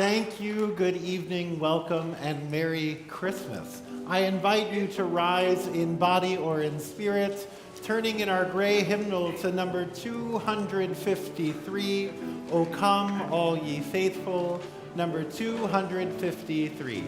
Thank you, good evening, welcome, and Merry Christmas. I invite you to rise in body or in spirit, turning in our gray hymnal to number 253, O Come All Ye Faithful, number 253.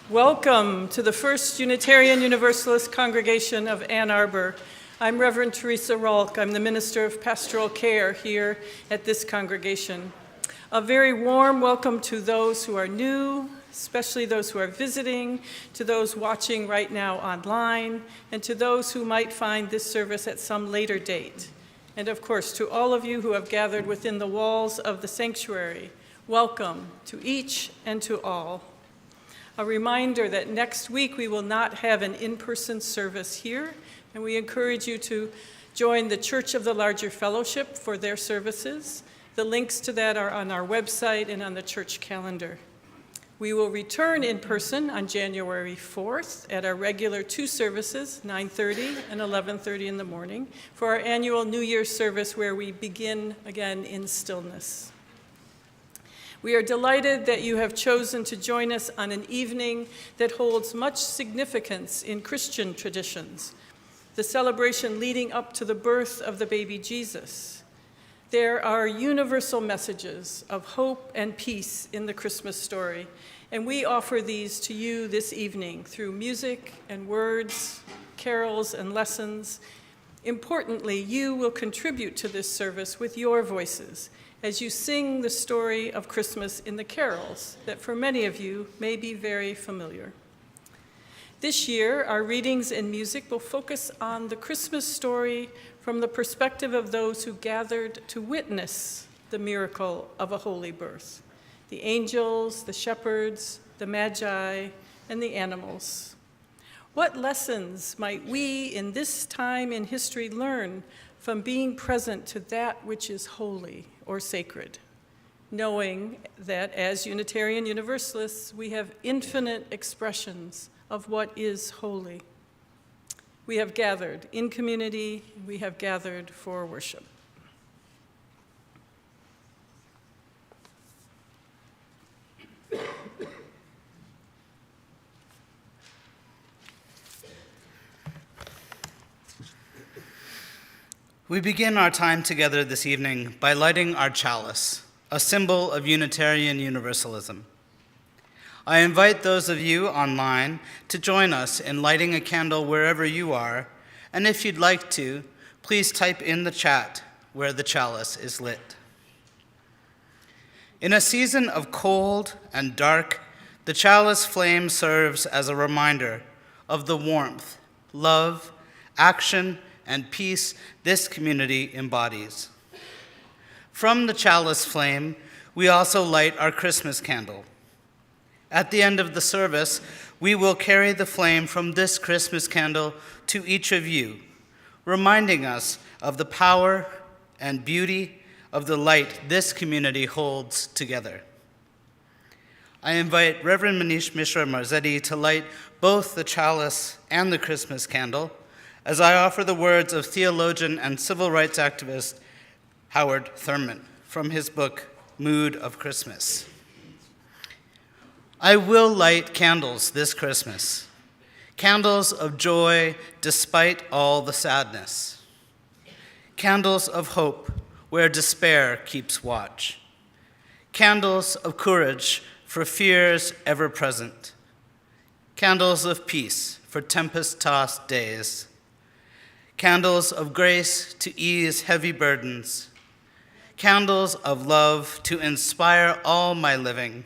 Welcome to the First Unitarian Universalist Congregation of Ann Arbor. I'm Reverend Theresa Rohlck. I'm the Minister of Pastoral Care here at this congregation. A very warm welcome to those who are new, especially those who are visiting, to those watching right now online, and to those who might find this service at some later date. And of course, to all of you who have gathered within the walls of the sanctuary, welcome to each and to all. A reminder that next week we will not have an in-person service here, and we encourage you to join the Church of the Larger Fellowship for their services. The links to that are on our website and on the church calendar. We will return in person on January 4th at our regular two services, 9:30 and 11:30 in the morning, for our annual New Year's service where we begin again in stillness. We are delighted that you have chosen to join us on an evening that holds much significance in Christian traditions, the celebration leading up to the birth of the baby Jesus. There are universal messages of hope and peace in the Christmas story, and we offer these to you this evening through music and words, carols and lessons. Importantly, you will contribute to this service with your voices as you sing the story of Christmas in the carols that for many of you may be very familiar. This year, our readings and music will focus on the Christmas story from the perspective of those who gathered to witness the miracle of a holy birth: the angels, the shepherds, the Magi, and the animals. What lessons might we in this time in history learn from being present to that which is holy or sacred, knowing that as Unitarian Universalists, we have infinite expressions of what is holy? We have gathered in community, we have gathered for worship. We begin our time together this evening by lighting our chalice, a symbol of Unitarian Universalism. I invite those of you online to join us in lighting a candle wherever you are, and if you'd like to, please type in the chat where the chalice is lit. In a season of cold and dark, the chalice flame serves as a reminder of the warmth, love, action, and peace this community embodies. From the chalice flame, we also light our Christmas candle. At the end of the service, we will carry the flame from this Christmas candle to each of you, reminding us of the power and beauty of the light this community holds together. I invite Reverend Manish Mishra-Marzetti to light both the chalice and the Christmas candle, as I offer the words of theologian and civil rights activist Howard Thurman from his book, Mood of Christmas. I will light candles this Christmas, candles of joy despite all the sadness, candles of hope where despair keeps watch, candles of courage for fears ever present, candles of peace for tempest-tossed days, candles of grace to ease heavy burdens, candles of love to inspire all my living,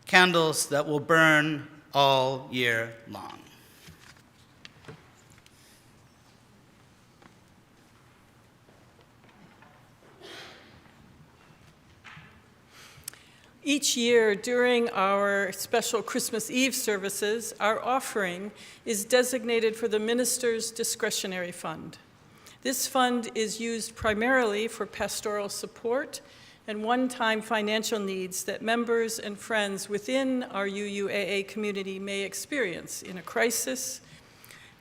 candles that will burn all year long. Each year during our special Christmas Eve services, our offering is designated for the minister's discretionary fund. This fund is used primarily for pastoral support and one-time financial needs that members and friends within our UUAA community may experience in a crisis,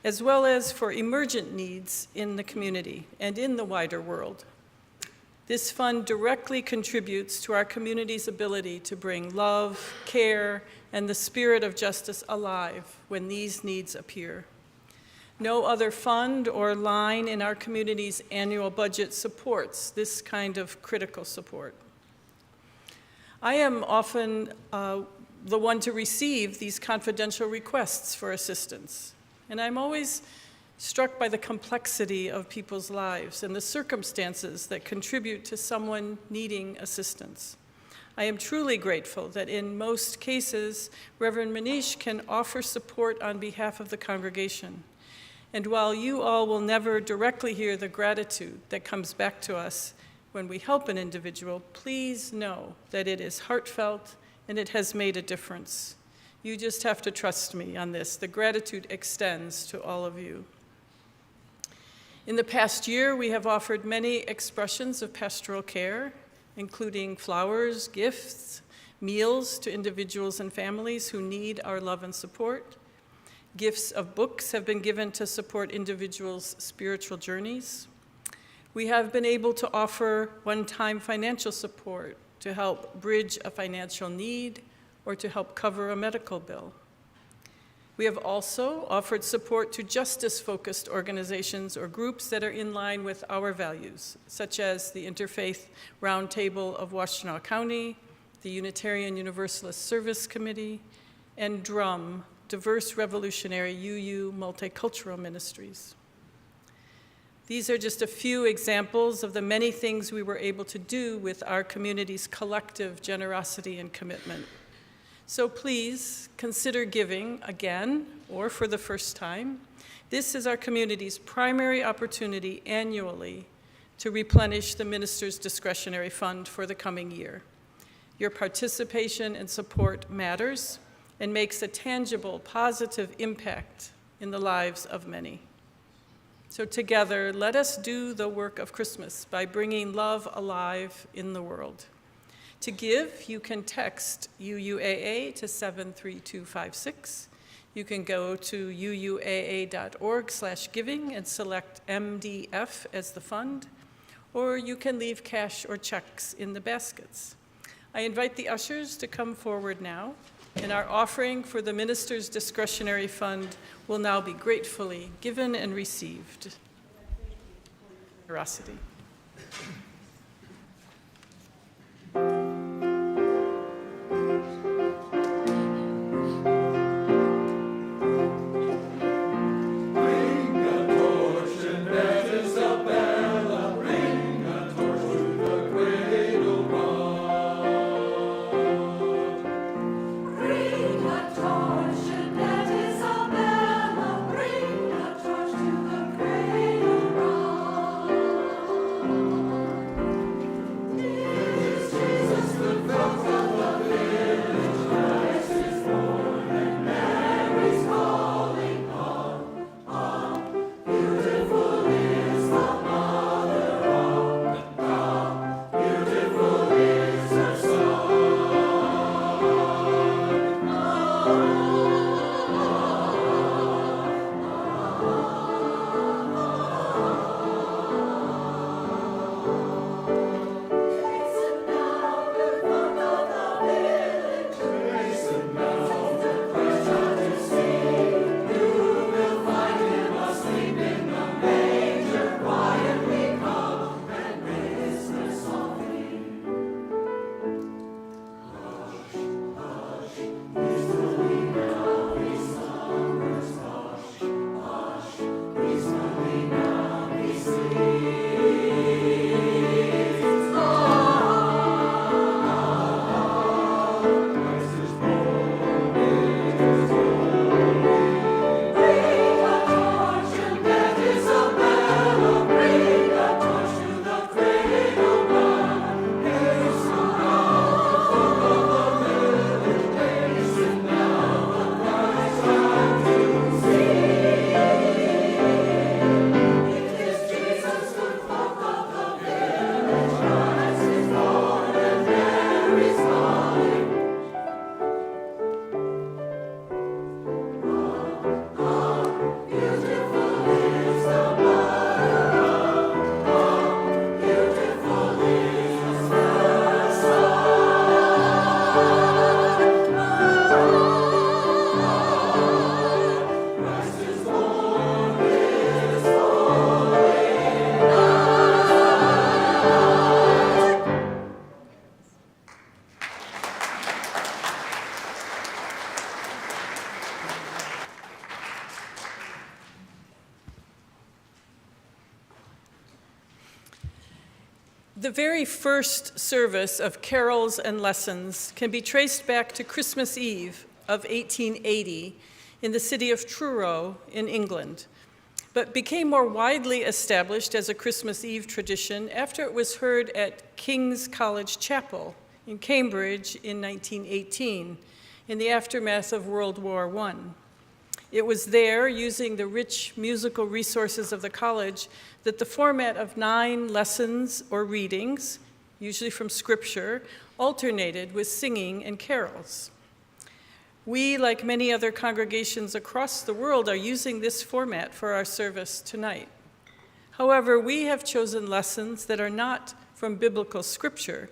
as well as for emergent needs in the community and in the wider world. This fund directly contributes to our community's ability to bring love, care, and the spirit of justice alive when these needs appear. No other fund or line in our community's annual budget supports this kind of critical support. I am often the one to receive these confidential requests for assistance, and I'm always struck by the complexity of people's lives and the circumstances that contribute to someone needing assistance. I am truly grateful that in most cases, Reverend Manish can offer support on behalf of the congregation. And while you all will never directly hear the gratitude that comes back to us when we help an individual, please know that it is heartfelt and it has made a difference. You just have to trust me on this. The gratitude extends to all of you. In the past year, we have offered many expressions of pastoral care, including flowers, gifts, meals to individuals and families who need our love and support. Gifts of books have been given to support individuals' spiritual journeys. We have been able to offer one-time financial support to help bridge a financial need or to help cover a medical bill. We have also offered support to justice-focused organizations or groups that are in line with our values, such as the Interfaith Roundtable of Washtenaw County, the Unitarian Universalist Service Committee, and DRUM, Diverse Revolutionary UU Multicultural Ministries. These are just a few examples of the many things we were able to do with our community's collective generosity and commitment. So please consider giving again or for the first time. This is our community's primary opportunity annually to replenish the minister's discretionary fund for the coming year. Your participation and support matters and makes a tangible, positive impact in the lives of many. So together, let us do the work of Christmas by bringing love alive in the world. To give, you can text UUAA to 73256. You can go to uuaa.org/giving and select MDF as the fund, or you can leave cash or checks in the baskets. I invite the ushers to come forward now, and our offering for the Ministers' Discretionary Fund will now be gratefully given and received. Generosity. The very first service of carols and lessons can be traced back to Christmas Eve of 1880 in the city of Truro in England, but became more widely established as a Christmas Eve tradition after it was heard at King's College Chapel in Cambridge in 1918 in the aftermath of World War I. It was there, using the rich musical resources of the college, that the format of 9 lessons or readings, usually from Scripture, alternated with singing and carols. We, like many other congregations across the world, are using this format for our service tonight. However, we have chosen lessons that are not from biblical Scripture,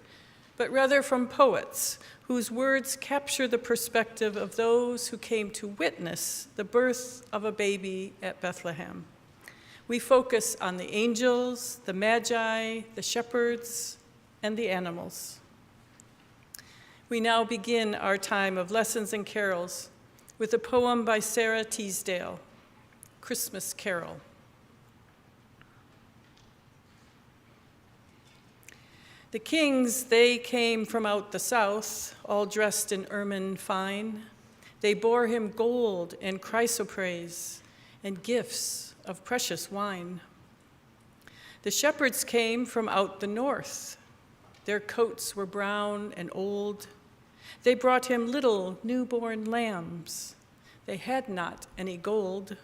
but rather from poets whose words capture the perspective of those who came to witness the birth of a baby at Bethlehem. We focus on the angels, the Magi, the shepherds, and the animals. We now begin our time of lessons and carols with a poem by Sarah Teasdale, Christmas Carol. The kings, they came from out the south, all dressed in ermine fine. They bore him gold and chrysoprase and gifts of precious wine. The shepherds came from out the north. Their coats were brown and old. They brought him little newborn lambs. They had not any gold.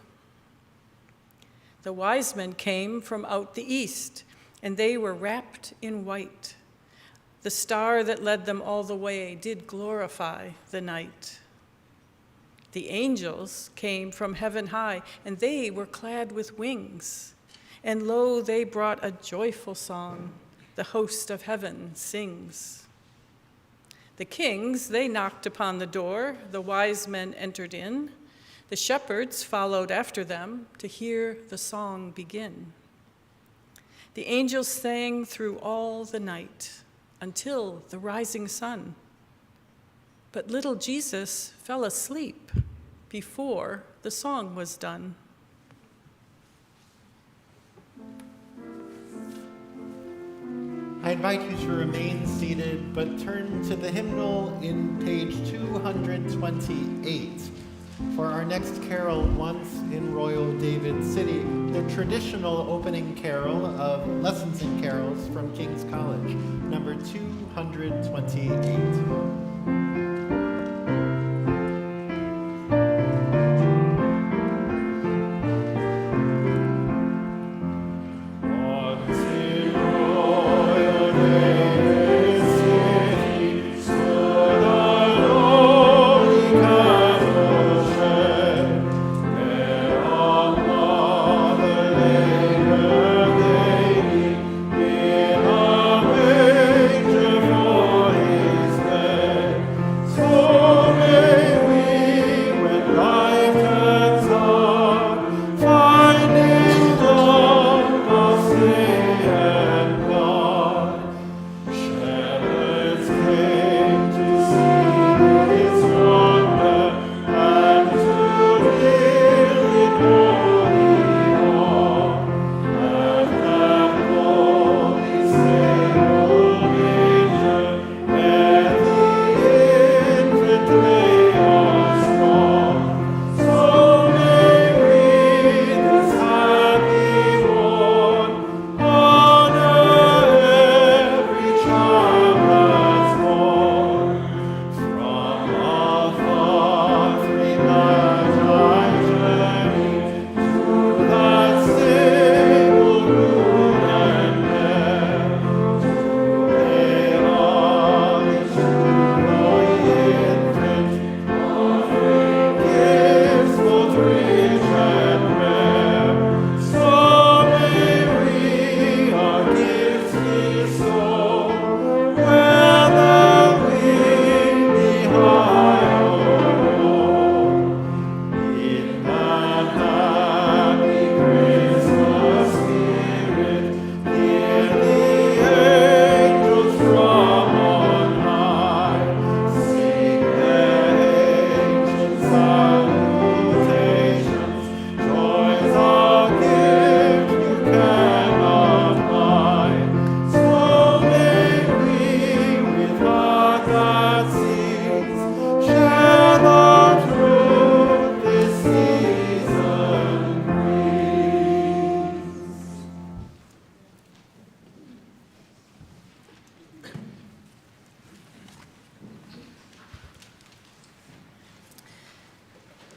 The wise men came from out the east, and they were wrapped in white. The star that led them all the way did glorify the night. The angels came from heaven high, and they were clad with wings. And lo, they brought a joyful song, the host of heaven sings. The kings, they knocked upon the door, the wise men entered in. The shepherds followed after them to hear the song begin. The angels sang through all the night until the rising sun. But little Jesus fell asleep before the song was done. I invite you to remain seated, but turn to the hymnal in page 228 for our next carol, Once in Royal David City, the traditional opening carol of Lessons in Carols from King's College, number 228.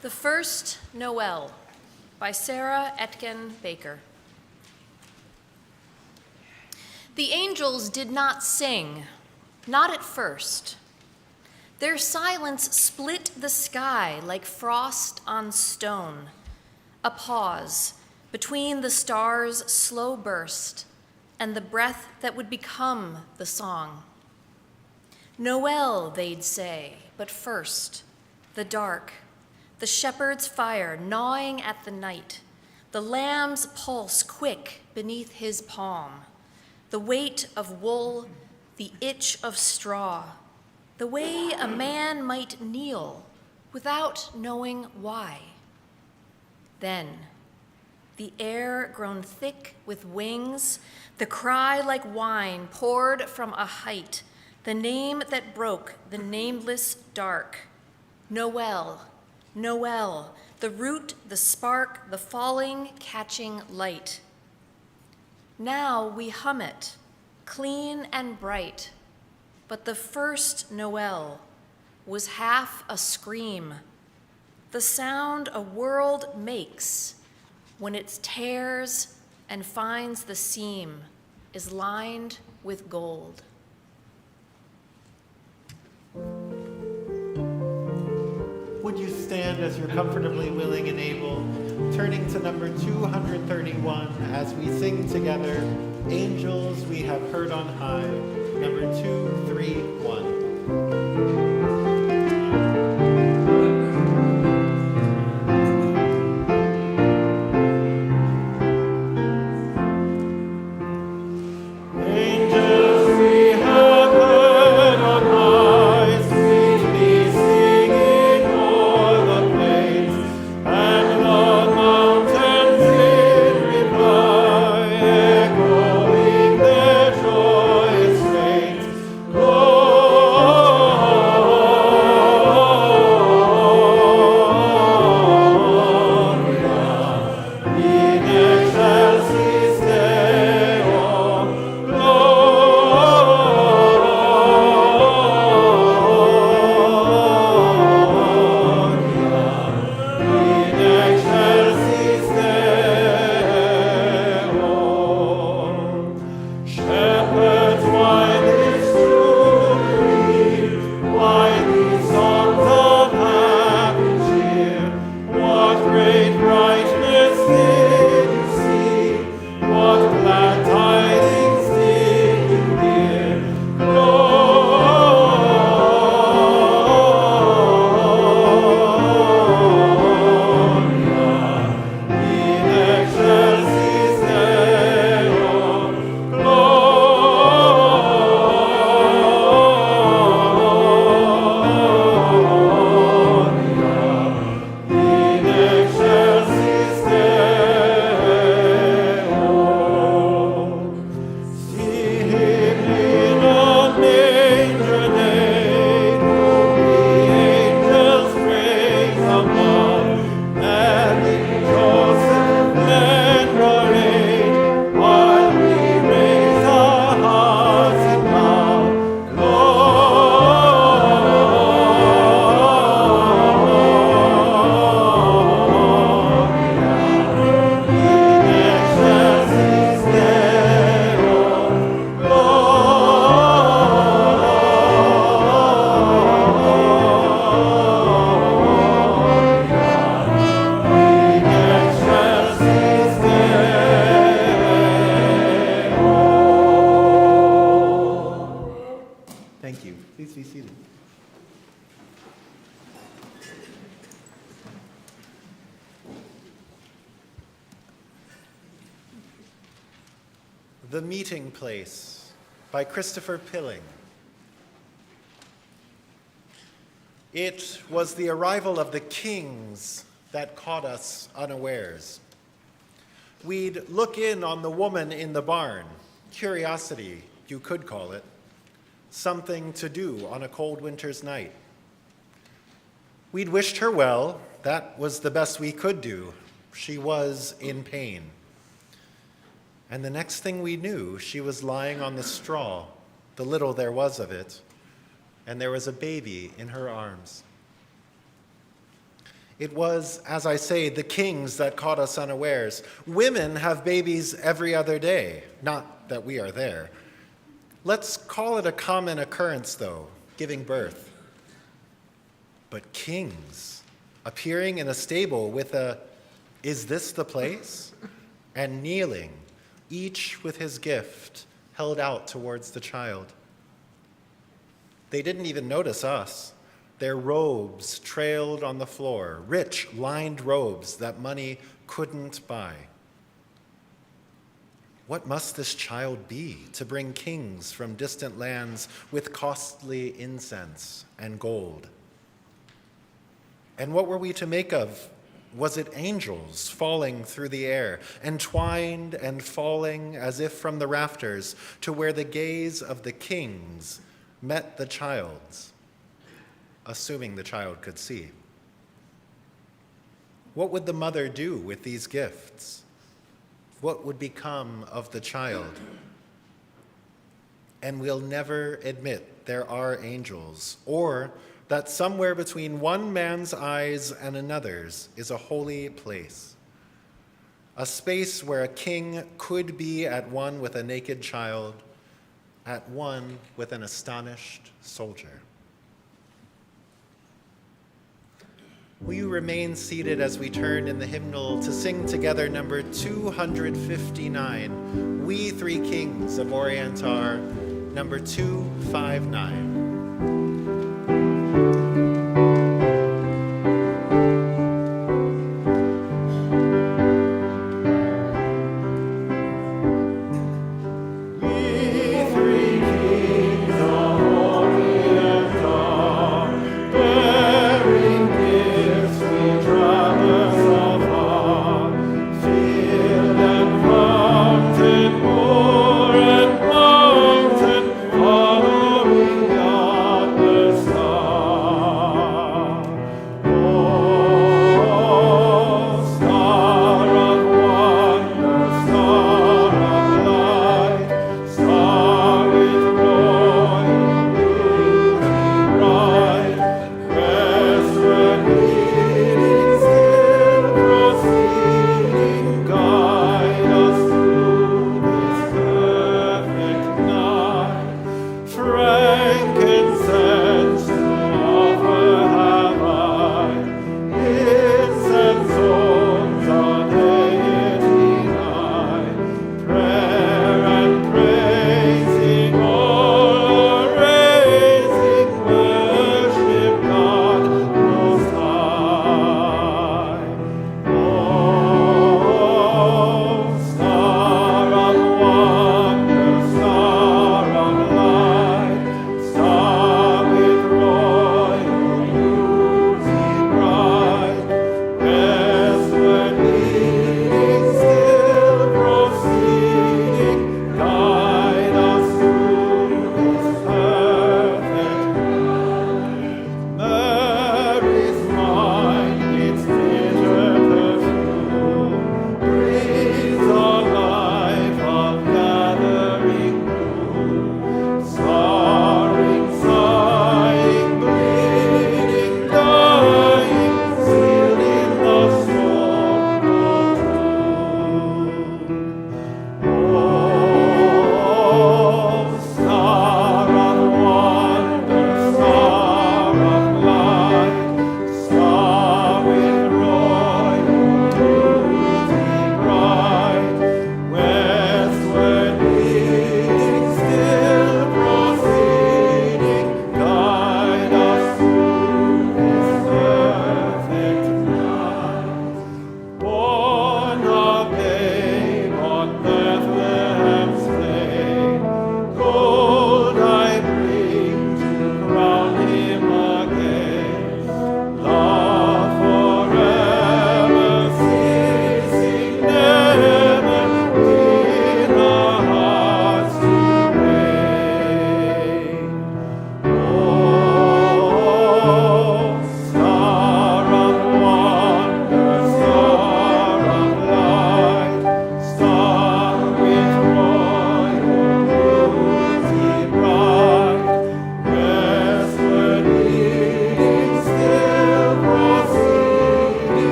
The First Noel by Sarah Etkin Baker. The angels did not sing, not at first. Their silence split the sky like frost on stone, a pause between the stars' slow burst and the breath that would become the song. Noel, they'd say, but first, the dark, the shepherd's fire gnawing at the night, the lamb's pulse quick beneath his palm, the weight of wool, the itch of straw, the way a man might kneel without knowing why. Then, the air grown thick with wings, the cry like wine poured from a height, the name that broke the nameless dark. Noel, Noel, the root, the spark, the falling, catching light. Now we hum it, clean and bright, but the first Noel was half a scream, the sound a world makes when it tears and finds the seam is lined with gold. Would you stand as you're comfortably willing and able, turning to number 231 as we sing together, Angels We Have Heard on High, number 231. The Meeting Place by Christopher Pilling. It was the arrival of the kings that caught us unawares. We'd look in on the woman in the barn, curiosity, you could call it, something to do on a cold winter's night. We'd wished her well, that was the best we could do. She was in pain. And the next thing we knew, she was lying on the straw, the little there was of it, and there was a baby in her arms. It was, as I say, the kings that caught us unawares. Women have babies every other day, not that we are there. Let's call it a common occurrence, though, giving birth. But kings appearing in a stable with a, "Is this the place?" and kneeling, each with his gift held out towards the child. They didn't even notice us. Their robes trailed on the floor, rich, lined robes that money couldn't buy. What must this child be to bring kings from distant lands with costly incense and gold? And what were we to make of? Was it angels falling through the air, entwined and falling as if from the rafters to where the gaze of the kings met the child's, assuming the child could see? What would the mother do with these gifts? What would become of the child? And we'll never admit there are angels, or that somewhere between one man's eyes and another's is a holy place, a space where a king could be at one with a naked child, at one with an astonished soldier. Will you remain seated as we turn in the hymnal to sing together number 259, We Three Kings of Orient Are, number 259.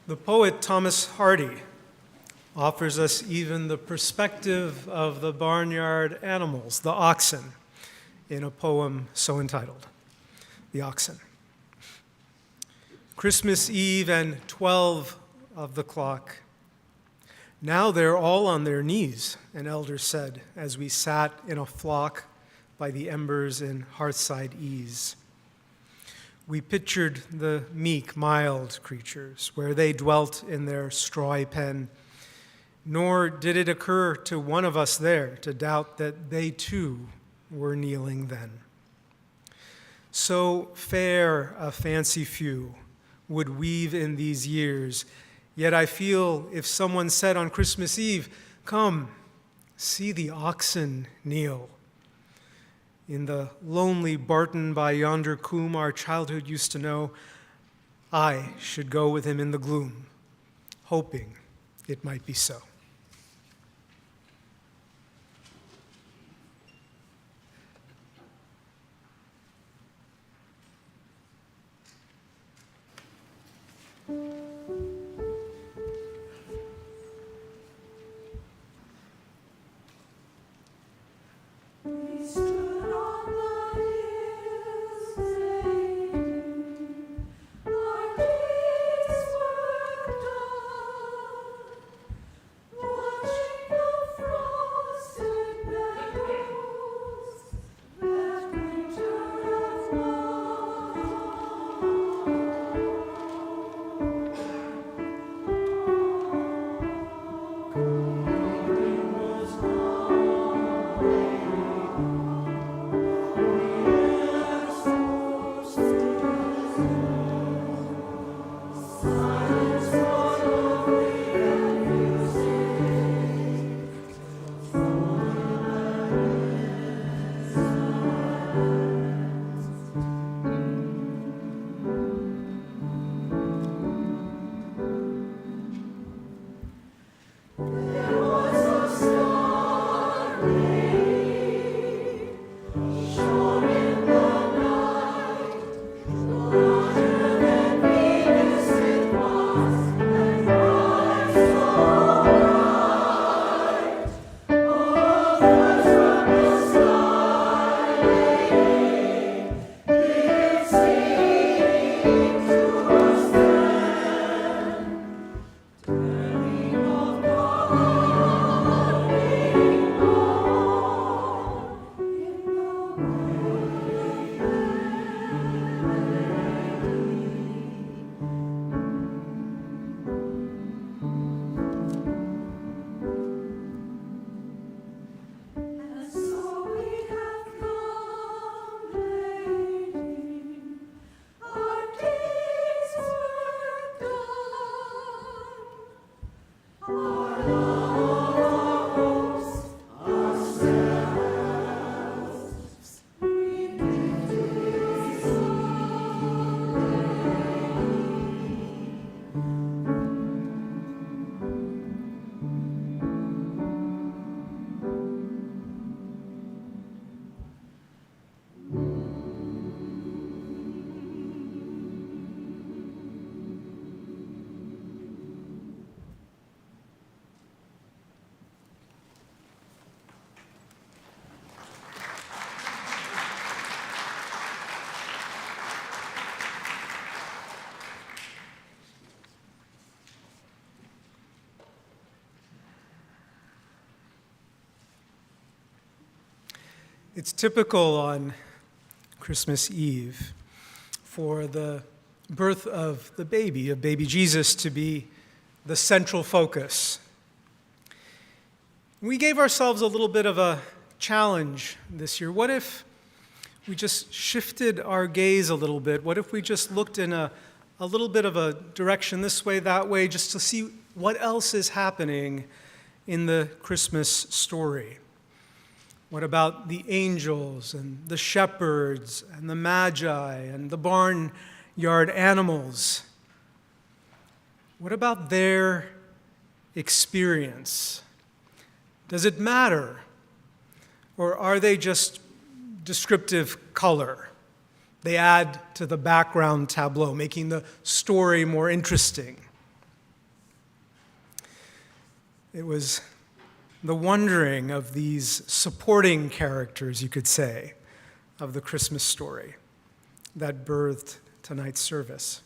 The poet Thomas Hardy offers us even the perspective of the barnyard animals, the oxen, in a poem so entitled, The Oxen. Christmas Eve and 12 of the clock. Now they're all on their knees, an elder said, as we sat in a flock by the embers in hearthside ease. We pictured the meek, mild creatures where they dwelt in their strawy pen, nor did it occur to one of us there to doubt that they too were kneeling then. So fair a fancy few would weave in these years, yet I feel if someone said on Christmas Eve, "Come, see the oxen kneel," in the lonely barton by yonder coombe our childhood used to know, I should go with him in the gloom, hoping it might be so. It's typical on Christmas Eve for the birth of baby Jesus, to be the central focus. We gave ourselves a little bit of a challenge this year. What if we just shifted our gaze a little bit? What if we just looked in a little bit of a direction this way, that way, just to see what else is happening in the Christmas story? What about the angels and the shepherds and the Magi and the barnyard animals? What about their experience? Does it matter? Or are they just descriptive color? They add to the background tableau, making the story more interesting. It was the wondering of these supporting characters, you could say, of the Christmas story that birthed tonight's service.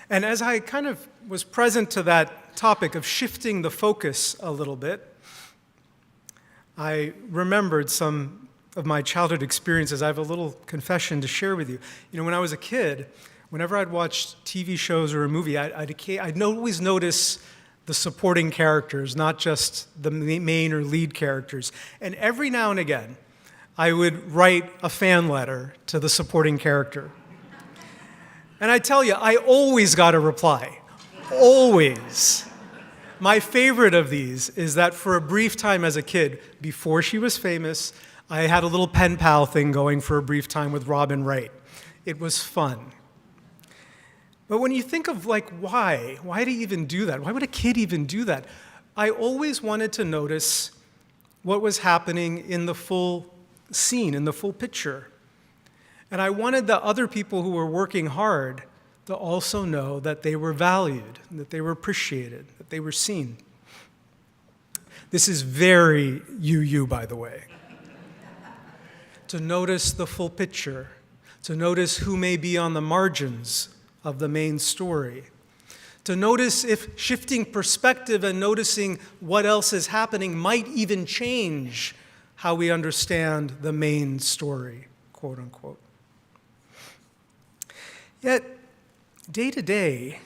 And as I kind of was present to that topic of shifting the focus a little bit, I remembered some of my childhood experiences. I have a little confession to share with you. You know, when I was a kid, whenever I'd watch TV shows or a movie, I'd always notice the supporting characters, not just the main or lead characters. And every now and again, I would write a fan letter to the supporting character. And I tell you, I always got a reply. Always. My favorite of these is that for a brief time as a kid, before she was famous, I had a little pen pal thing going for a brief time with Robin Wright. It was fun. But when you think of, why do you even do that? Why would a kid even do that? I always wanted to notice what was happening in the full scene, in the full picture. And I wanted the other people who were working hard to also know that they were valued, that they were appreciated, that they were seen. This is very UU, by the way. To notice the full picture, to notice who may be on the margins of the main story, to notice if shifting perspective and noticing what else is happening might even change how we understand the main story, quote unquote. Yet, day to day,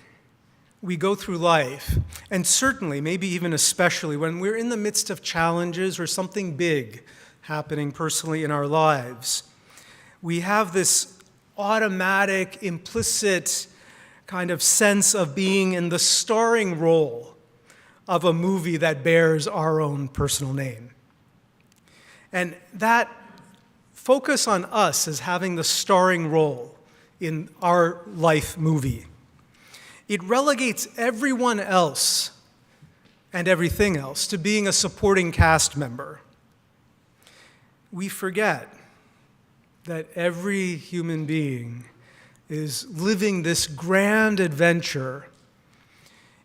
we go through life, and certainly, maybe even especially, when we're in the midst of challenges or something big happening personally in our lives, we have this automatic, implicit kind of sense of being in the starring role of a movie that bears our own personal name. And that focus on us as having the starring role in our life movie, it relegates everyone else and everything else, to being a supporting cast member, we forget that every human being is living this grand adventure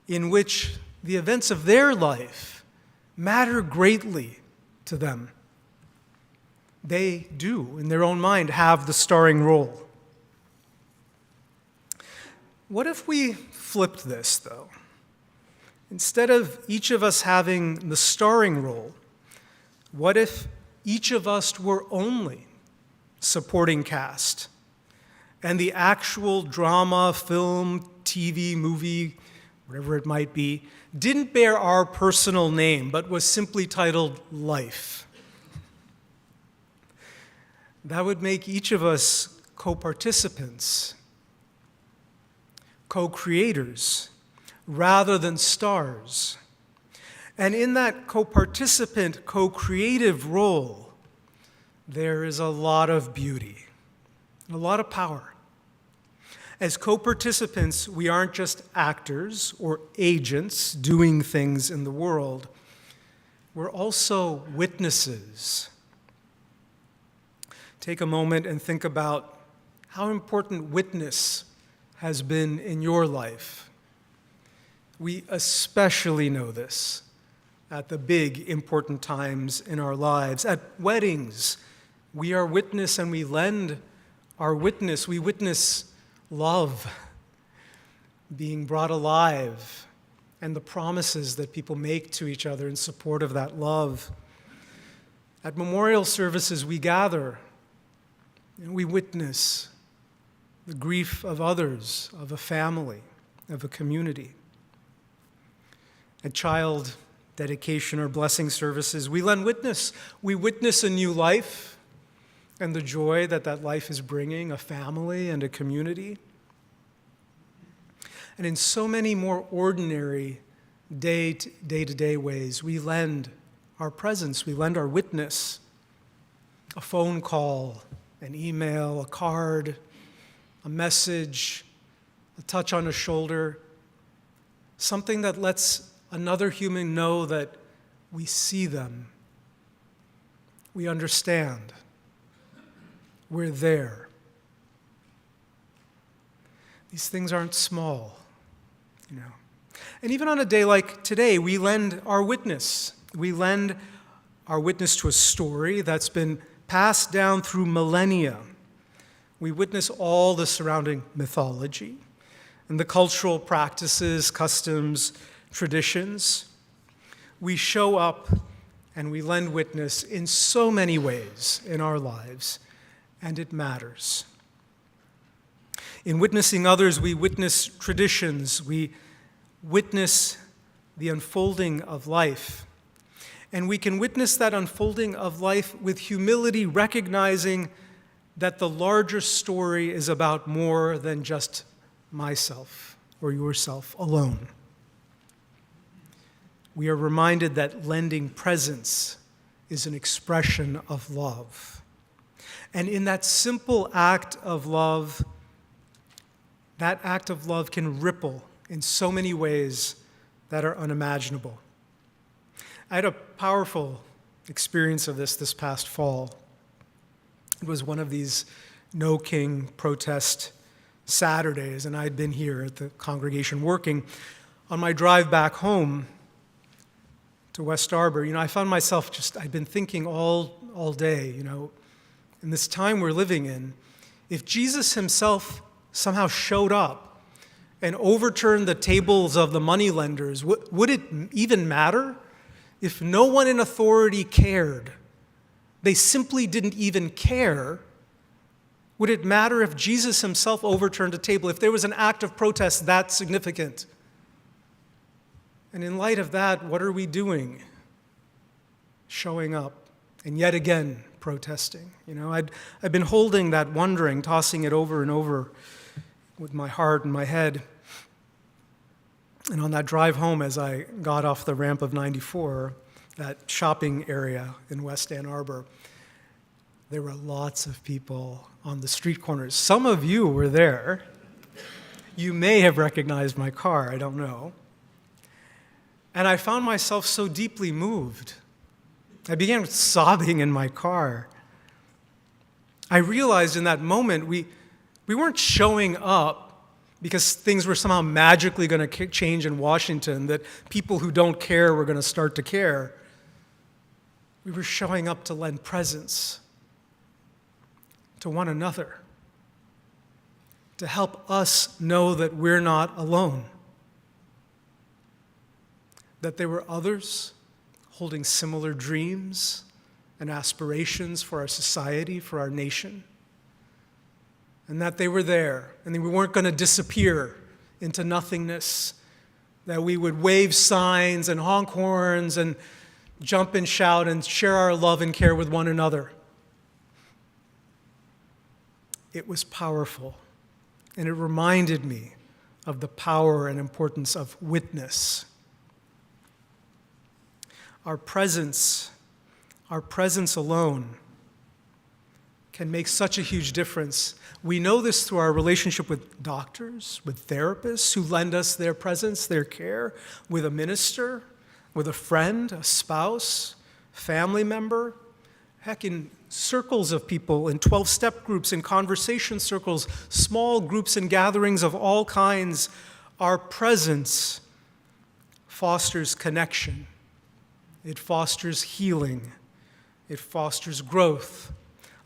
in which the events of their life matter greatly to them. They do, in their own mind, have the starring role. What if we flipped this, though? Instead of each of us having the starring role, what if each of us were only supporting cast, and the actual drama, film, TV, movie, whatever it might be, didn't bear our personal name, but was simply titled Life? That would make each of us co-participants, co-creators, rather than stars. And in that co-participant, co-creative role, there is a lot of beauty, a lot of power. As co-participants, we aren't just actors or agents doing things in the world. We're also witnesses. Take a moment and think about how important witness has been in your life. We especially know this at the big, important times in our lives. At weddings, we are witness and we lend our witness. We witness love being brought alive and the promises that people make to each other in support of that love. At memorial services, we gather and we witness the grief of others, of a family, of a community. At child dedication or blessing services, we lend witness. We witness a new life and the joy that that life is bringing, a family and a community. And in so many more ordinary day-to-day ways, we lend our presence, we lend our witness. A phone call, an email, a card, a message, a touch on a shoulder, something that lets another human know that we see them, we understand, we're there. These things aren't small, you know. And even on a day like today, we lend our witness. We lend our witness to a story that's been passed down through millennia. We witness all the surrounding mythology and the cultural practices, customs, traditions. We show up and we lend witness in so many ways in our lives, and it matters. In witnessing others, we witness traditions, we witness the unfolding of life. And we can witness that unfolding of life with humility, recognizing that the larger story is about more than just myself or yourself alone. We are reminded that lending presence is an expression of love. And in that simple act of love, that act of love can ripple in so many ways that are unimaginable. I had a powerful experience of this past fall. It was one of these No King protest Saturdays, and I'd been here at the congregation working. On my drive back home to West Arbor, I found myself I'd been thinking all day, in this time we're living in, if Jesus himself somehow showed up and overturned the tables of the moneylenders, would it even matter? If no one in authority cared, they simply didn't even care, would it matter if Jesus himself overturned a table, if there was an act of protest that significant? And in light of that, what are we doing? Showing up and yet again protesting. I'd been holding that wondering, tossing it over and over with my heart and my head. And on that drive home, as I got off the ramp of 94, that shopping area in West Ann Arbor, there were lots of people on the street corners. Some of you were there. You may have recognized my car, I don't know. And I found myself so deeply moved. I began sobbing in my car. I realized in that moment we weren't showing up because things were somehow magically going to change in Washington, that people who don't care were going to start to care. We were showing up to lend presence to one another, to help us know that we're not alone, that there were others holding similar dreams and aspirations for our society, for our nation, and that they were there, and that we weren't going to disappear into nothingness, that we would wave signs and honk horns and jump and shout and share our love and care with one another. It was powerful, and it reminded me of the power and importance of witness. Our presence alone can make such a huge difference. We know this through our relationship with doctors, with therapists who lend us their presence, their care, with a minister, with a friend, a spouse, family member, heck, in circles of people, in 12-step groups, in conversation circles, small groups and gatherings of all kinds. Our presence fosters connection. It fosters healing. It fosters growth,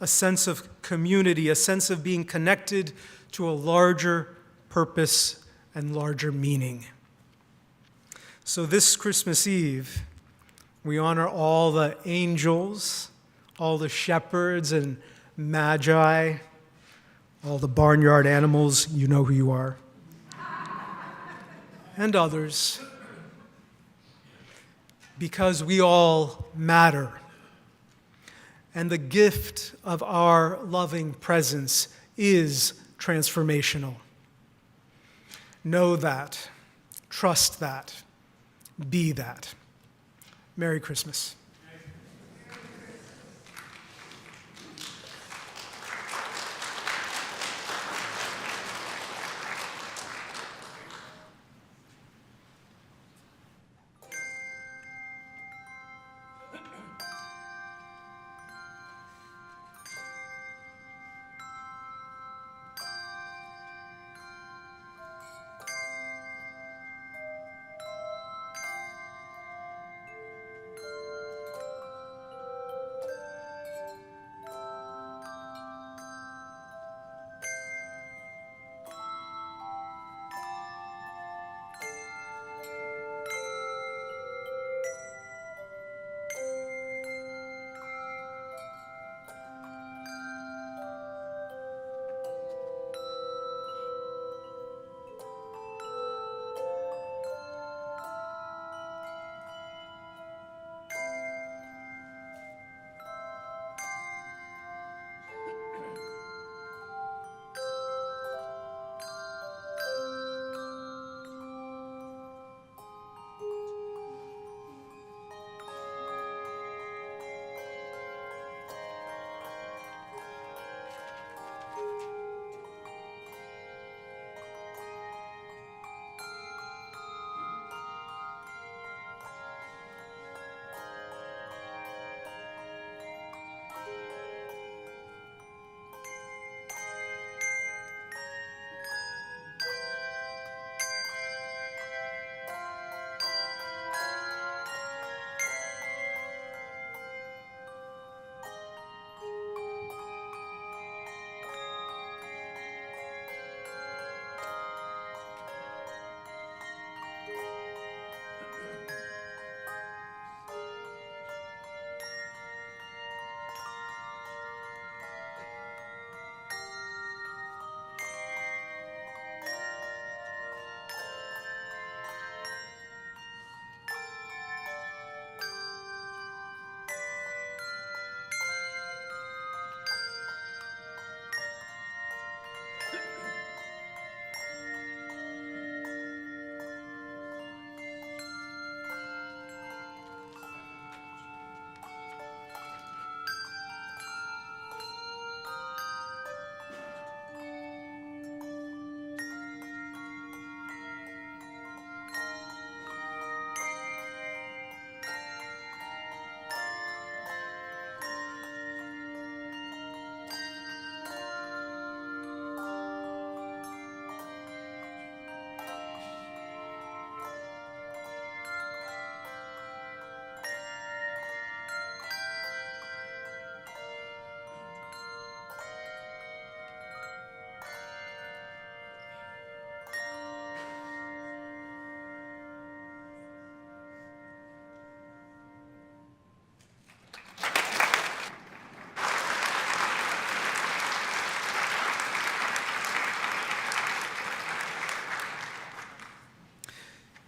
a sense of community, a sense of being connected to a larger purpose and larger meaning. So this Christmas Eve, we honor all the angels, all the shepherds and magi, all the barnyard animals, you know who you are, and others, because we all matter. And the gift of our loving presence is transformational. Know that, trust that, be that. Merry Christmas.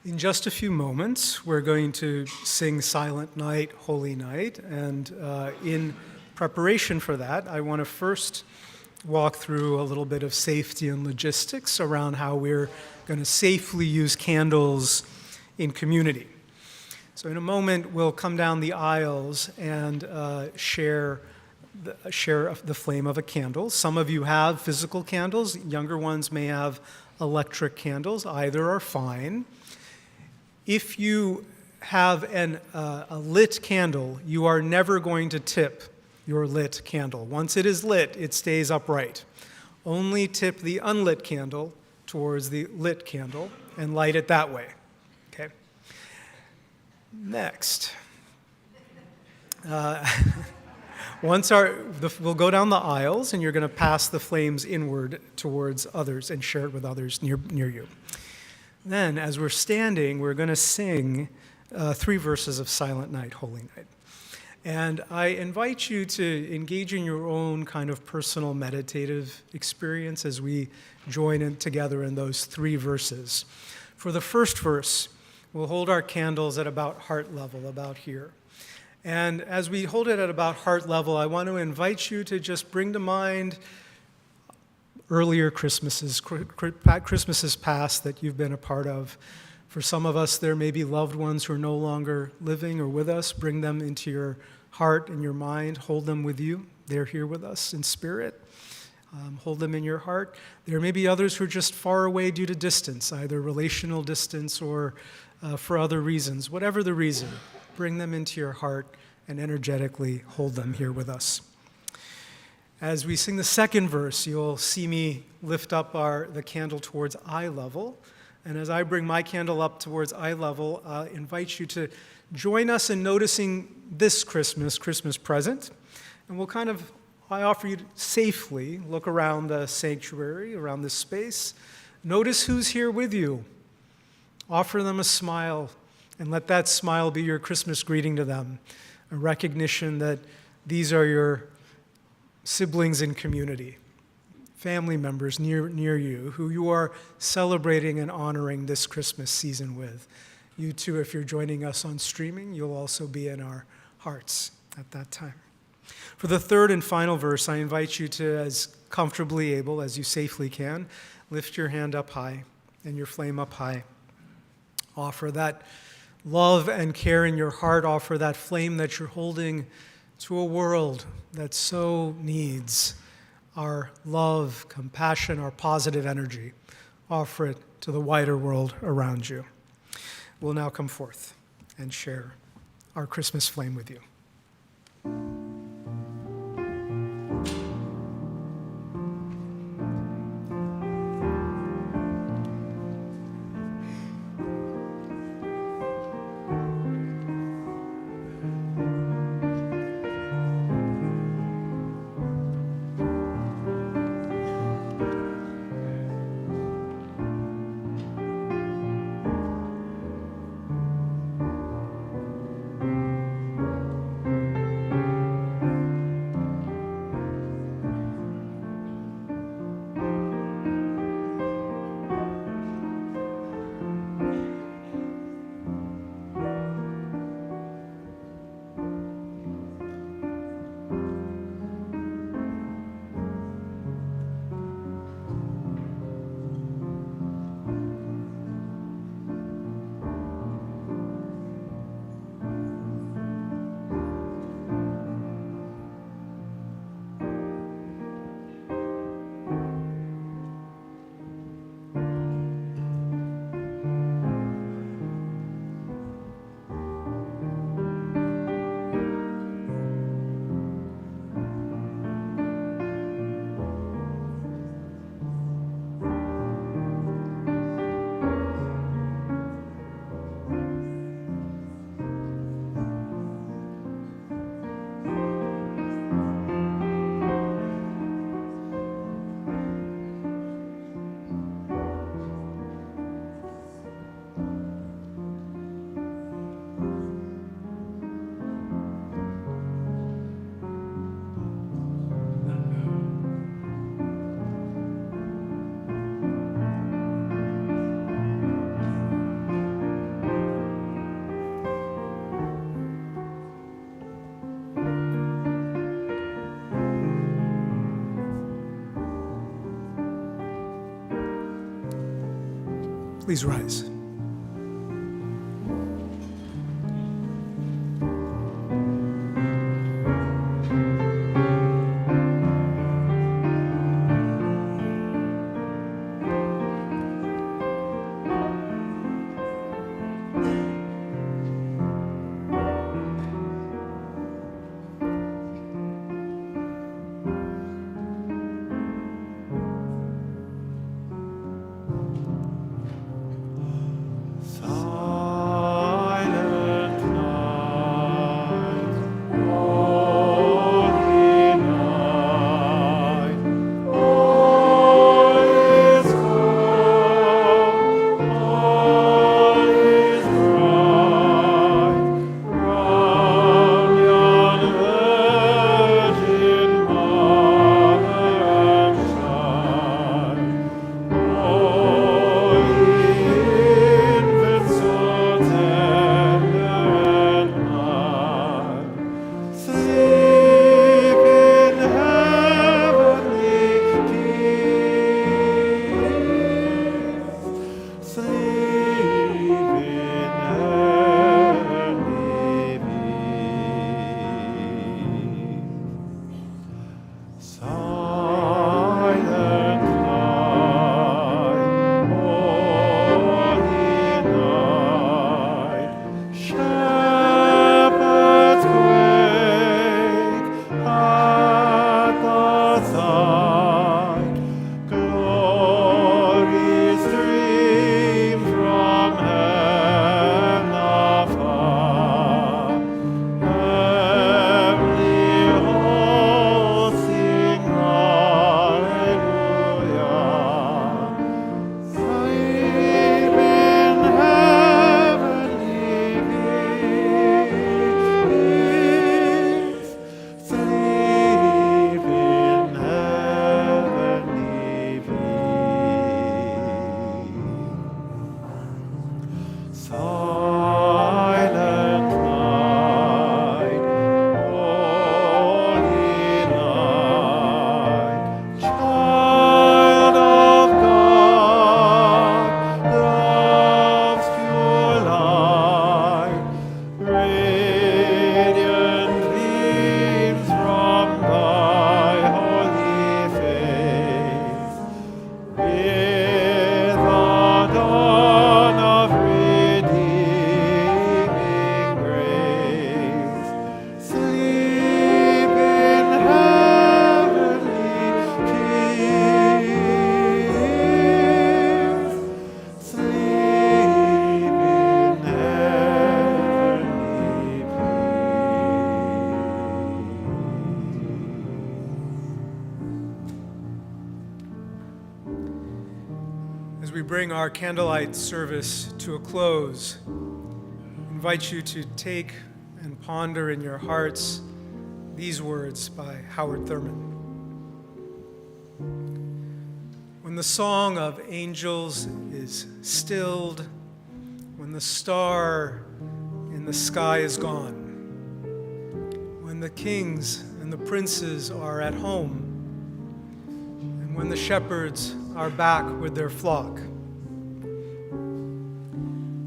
In just a few moments, we're going to sing Silent Night, Holy Night, and in preparation for that, I want to first walk through a little bit of safety and logistics around how we're going to safely use candles in community. So in a moment, we'll come down the aisles and share the flame of a candle. Some of you have physical candles. Younger ones may have electric candles. Either are fine. If you have a lit candle, you are never going to tip your lit candle. Once it is lit, it stays upright. Only tip the unlit candle towards the lit candle and light it that way. Okay. Next. We'll go down the aisles, and you're going to pass the flames inward towards others and share it with others near you. Then, as we're standing, we're going to sing 3 verses of Silent Night, Holy Night. And I invite you to engage in your own kind of personal meditative experience as we join in together in those 3 verses. For the first verse, we'll hold our candles at about heart level, about here. And as we hold it at about heart level, I want to invite you to just bring to mind earlier Christmases past that you've been a part of. For some of us, there may be loved ones who are no longer living or with us. Bring them into your heart and your mind. Hold them with you. They're here with us in spirit. Hold them in your heart. There may be others who are just far away due to distance, either relational distance or for other reasons. Whatever the reason, bring them into your heart and energetically hold them here with us. As we sing the second verse, you'll see me lift up the candle towards eye level. And as I bring my candle up towards eye level, I invite you to join us in noticing this Christmas present. And I offer you to safely look around the sanctuary, around this space. Notice who's here with you. Offer them a smile, and let that smile be your Christmas greeting to them, a recognition that these are your siblings in community, family members near you, who you are celebrating and honoring this Christmas season with. You too, if you're joining us on streaming, you'll also be in our hearts at that time. For the third and final verse, I invite you to, as comfortably able as you safely can, lift your hand up high and your flame up high. Offer that love and care in your heart. Offer that flame that you're holding to a world that so needs our love, compassion, our positive energy. Offer it to the wider world around you. We'll now come forth and share our Christmas flame with you. Please rise. Bring our candlelight service to a close, I invite you to take and ponder in your hearts these words by Howard Thurman. When the song of angels is stilled, when the star in the sky is gone, when the kings and the princes are at home, and when the shepherds are back with their flock,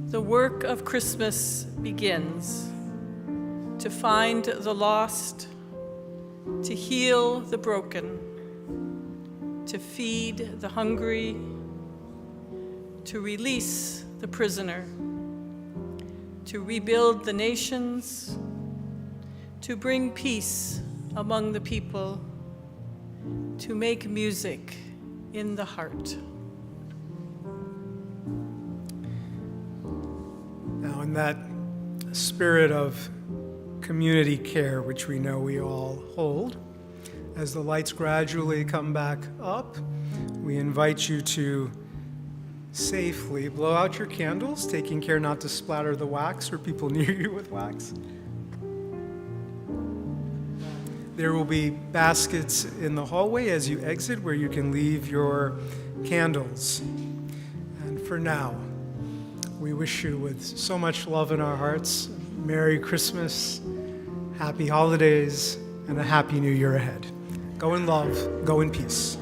the work of Christmas begins to find the lost, to heal the broken, to feed the hungry, to release the prisoner, to rebuild the nations, to bring peace among the people, to make music in the heart. Now, in that spirit of community care, which we know we all hold, as the lights gradually come back up, we invite you to safely blow out your candles, taking care not to splatter the wax or people near you with wax. There will be baskets in the hallway as you exit where you can leave your candles. And for now, we wish you with so much love in our hearts, Merry Christmas, Happy Holidays, and a Happy New Year ahead. Go in love, go in peace.